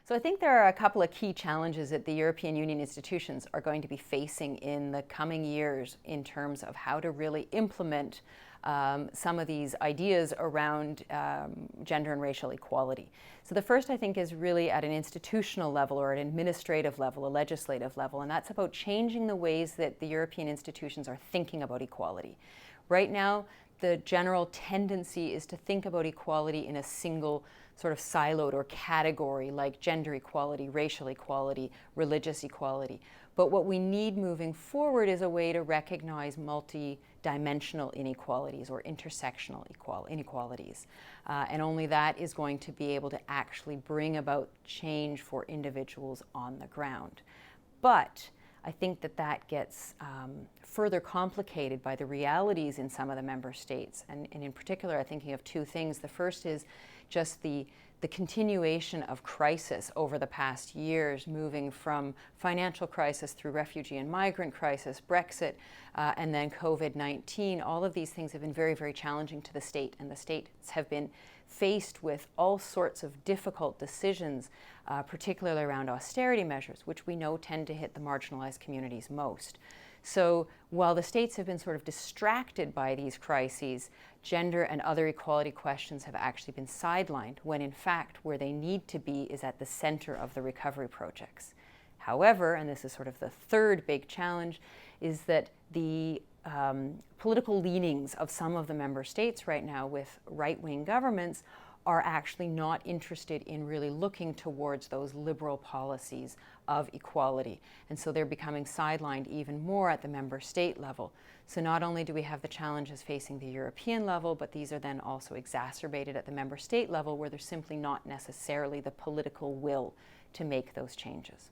So I think there are a couple of key challenges that the European Union institutions are going to be facing in the coming years in terms of how to really implement some of these ideas around gender and racial equality. So the first, I think, is really at an institutional level or an administrative level, a legislative level, and that's about changing the ways that the European institutions are thinking about equality. Right now, the general tendency is to think about equality in a single sort of siloed or category like gender equality, racial equality, religious equality. But what we need moving forward is a way to recognize multi-dimensional inequalities or intersectional inequalities. And only that is going to be able to actually bring about change for individuals on the ground. But I think that gets further complicated by the realities in some of the member states. And in particular, I'm thinking of two things. The first is just the continuation of crisis over the past years, moving from financial crisis through refugee and migrant crisis, Brexit, and then COVID-19. All of these things have been very, very challenging to the state, and the states have been faced with all sorts of difficult decisions, particularly around austerity measures, which we know tend to hit the marginalized communities most. So while the states have been sort of distracted by these crises, gender and other equality questions have actually been sidelined, when in fact where they need to be is at the center of the recovery projects. However, and this is sort of the third big challenge, is that the political leanings of some of the member states right now with right-wing governments are actually not interested in really looking towards those liberal policies of equality. And so they're becoming sidelined even more at the member state level. So not only do we have the challenges facing the European level, but these are then also exacerbated at the member state level where there's simply not necessarily the political will to make those changes.